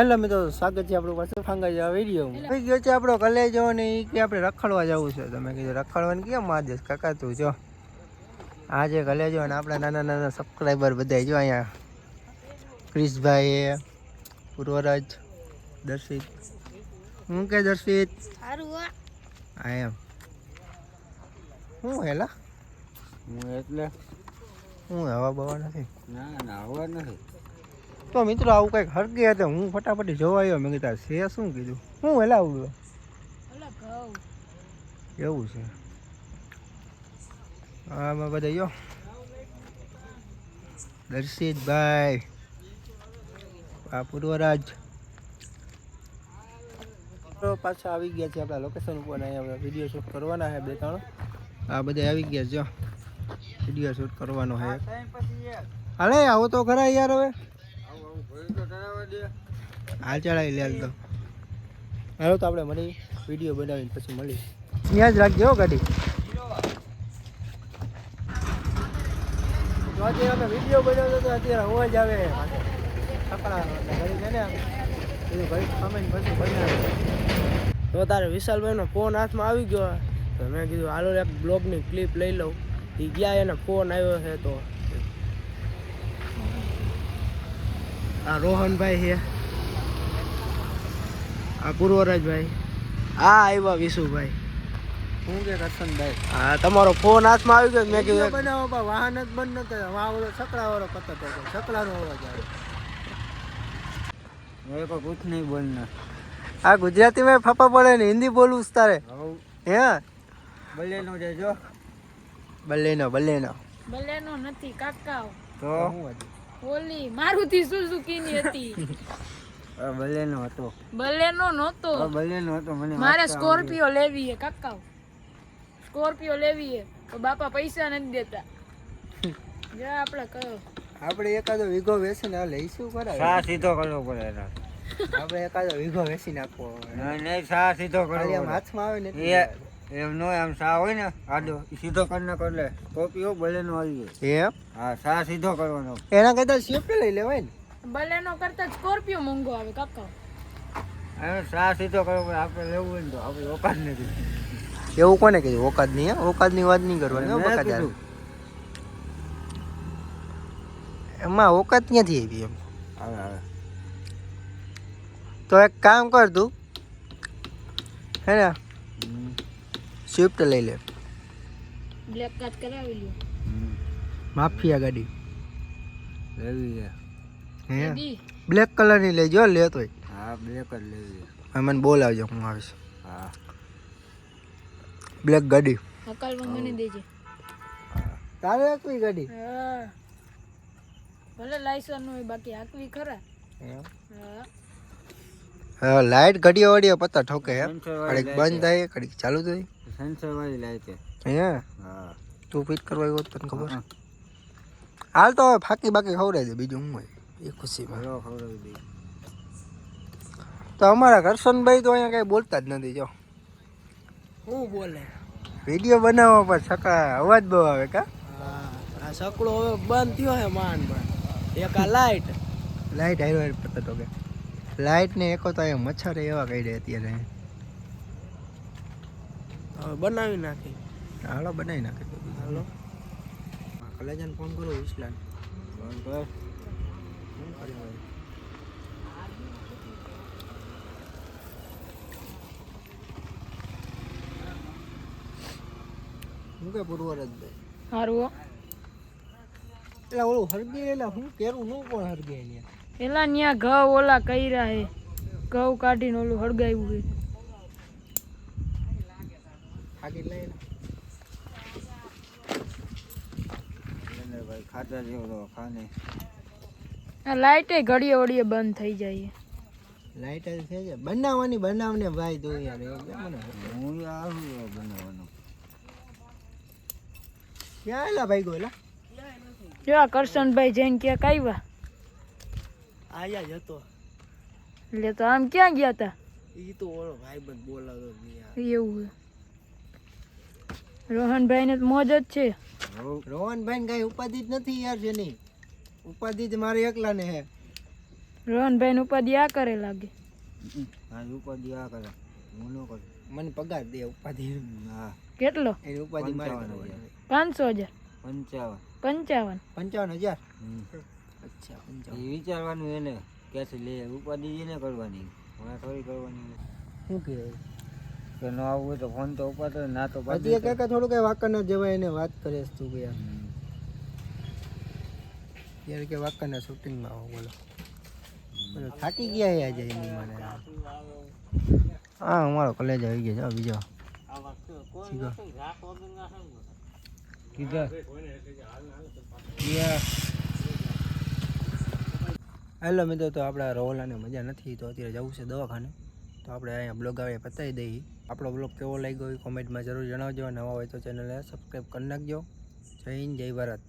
Hello મિત્રો, સ્વાગત છે આપણું પાછું ફાંગા જેવા વિડીયો. થઈ ગયો છે આપણો કલેજો ને એ કે આપણે રખડવા જવું છે. તમે કીધું રખડવાનું કેમ માદેશ કાકા તું જો આજે કલેજો ને આપણા નાના નાના સબસ્ક્રાઈબર બધા જો અહીંયા ક્રિશભાઈ, પૂર્વરાજ, દર્શિત. હું કે દર્શિત હા એમ હું હેલા હું એટલે હું હવા બવા નથી. ના હવા નથી. તો મિત્રો આવું કંઈક હરકી હતી. હું ફટાફટી જોવા આવ્યો. મેં કીધું છે શું કીધું હું હેલા આવડું એવું છે. આમાં બધા જો દર્શિતભાઈ, આ પૂર્વરાજ પાછા આવી ગયા છે આપણા લોકેશન ઉપર. અહીંયા વિડીયો શૂટ કરવાના છે 2-3. આ બધા આવી ગયા છે જો વિડીયો શૂટ કરવાનો છે. હાલે આવો તો ખરા યાર. હવે હાલ ચડાવી લે તો હાલો તો આપણે મળી વિડીયો બનાવીને પછી મળી ત્યાં જ રાખજો ગાડી. તો આજે અમે વિડીયો બનાવતો તો અત્યારે અવાજ આવે છકડા ઘડી છે ને એ ઘડી ખમે પછી બનાવે. તો તારે વિશાલભાઈનો ફોન હાથમાં આવી ગયો તો મેં કીધું હાલો એક બ્લોગની ક્લિપ લઈ લઉં. એ ગયા એને ફોન આવ્યો છે. તો આ રોહનભાઈ છે, આ પૂર્વરાજભાઈ, આ આવ્યા વિશુભાઈ. શું કે કરશનભાઈ હા તમારો ફોન હાથમાં આવી ગયો. મેં કીધું બનાવો પણ વાહન જ બંધ નતો. વાવડો છકડા વાળો કરતો હતો. છકડાનો અવાજ આવે. મેરે કો કુછ નહીં બોલના. આ ગુજરાતીમાં ફાફા પડે ને હિન્દી બોલવું તારે હે. બલેનો દેજો. બલેનો નથી કાકા. તો ઓલી મારુતિ સુઝુકીની હતી. બલેનો હતો. બલેનો નહોતો. બલેનો હતો. મને મારે સ્કોર્પિયો લેવી છે કાકા. સ્કોર્પિયો લેવી છે તો બાપા પૈસા નથી દેતા. જો આપણે કયો આપણે એકાદો વીઘો વેચીને હાલે ઈ શું કરાય. સા સીધો કરવો પડે એના. આપણે એકાદો વીઘો વેચી નાખવો. નહીં સા સીધો કરવો આમ પડે. હાથમાં આવે ને એમ નો આમ સા હોય ને આડો સીધો કરીને કરલે સ્કોર્પિયો બલેનો આવી જાય. એમ હા સા સીધો કરવાનો. એના કરતા સ્વિફ્ટ લઈ લેવાય ને. બલેનો કરતા સ્કોર્પિયો મોંઘો આવે કાકા. હવે સા સીધો કરવો પડે. આપણે લેવું હોય ને તો આપણે ઓકાત નથી. એવું કોને કીધું ઓકાદ ની? ઓકાદ ની વાત નહીં કરવાની. બકાદાર એમાં ઓકાદ ક્યાંથી આવી એમ. હવે તો એક કામ કર તું હે ને સ્વિફ્ટ લઈ લે. બ્લેક કાર્ડ કરાવી લ્યો. માફિયા ગાડી લેવી છે. હે દી બ્લેક કલર ની લેજો લેતો. હા બ્લેક જ લેવી છે. મને બોલાવજો હું આવીશ. હા બ્લેક ગાડી હકાલમાં મને દેજે. તારે આકવી ગાડી હા ભલે લાયસન્સ હોય બાકી આકવી ખરા. હા હા લાઈટ ઘડીએ વડીએ પત્તા ઠોકે હે. કડીક બંધ થાય કડીક ચાલુ થાય. સેન્સર વાળી લાઈટ છે. હે હા તું ફિટ કરવા આવ્યો તને ખબર. હાલ તો હવે ફાકી બાકી ખવડાવી દે બીજું હું હોય એ ખુશીમાં. ભલો ખવડાવી દઈ. તો અમારા કરશનભાઈ તો અહીંયા કઈ બોલતા જ નથી. જો શું બોલે વિડીયો બનાવવા પર છકા અવાજ બહુ આવે કા. આ સકડો હવે બંધ થયો હે માંડ માંડ. એક આ લાઈટ હાઈરો પતા તો કે લાઈટ ને એકો તો અહીંયા મચ્છર એવા કાઢે અત્યારે. હવે બનાવી નાખી. હાલો બનાવી નાખી. હાલો કલેજાને ફોન કરો. વિસલાન ફોન કર. શું કર્યું હું કે પૂર્વરાજભાઈ હારું એટલે ઓલું હરગી એટલે હું કેરું નું કોણ હરગે અહીંયા. પેલા ન્યા ઘઉં ઓલા કર્યા હે. ઘઉં કાઢીને ઓલું હળગાવ્યું હે. આગળ લઈ ભાઈ ખાતા જેવો ખાને. આ લાઈટે ઘડીએ વડીએ બંધ થઈ જાય. લાઈટ જ છે જ બનાવને ભાઈ તો યાર એવું કેમ મને હું આવું બનાવવાનું. ક્યાં એલા ભાઈ ગોલા જો આ કરશનભાઈ જઈને ક્યાંક આવ્યા. આયા જ હતો એટલે તો આમ ક્યાં ગયા તા. ઈ તો ઓલો ભાઈબંધ બોલાવતો યાર. એવું રોહનભાઈ ને મોજ જ છે. રોહનભાઈ કઈ ઉપાધિ જ નથી યાર. જેની ઉપાધિ જ મારે એકલા ને હે. રોહનભાઈ ની ઉપાધિ આ કરે લાગે. મારી ઉપાધિ આ કરે, હું ન કરું. મને પગાર દે ઉપાધિ. હા કેટલો? એની ઉપાધિ મારે 500,000 55. 55. 55,000. અચ્છા એ 55. વિચારવાનું એને ક્યાંથી લે, ઉપાધિ એને કરવાની, મને થોડી કરવાની. શું કહે કે ન આવવું હોય તો ફોન તો ઉપાડતો ના તો હજી એ કાકા થોડું કઈ વાંકરના જવાય એને વાત કરે છે તું યાર. યાર કે વાંકરના શૂટિંગમાં આવો બોલો. બોલો થાકી ગયા યાર જઈને મને. હા અમારો કોલેજ આવી ગયો છે બીજો. કીધા હેલો મિત્રો, તો આપણા રોહલાને મજા નથી તો અત્યારે જવું છે દવાખાને. તો આપણે અહીંયા બ્લોગ આવે પતાવી દઈએ. આપણો બ્લોગ કેવો લાગ્યો એ કોમેન્ટમાં જરૂર જણાવજો. નવા હોય તો ચેનલને સબસ્ક્રાઈબ કરી નાખજો. જય હિન્દ, જય ભારત.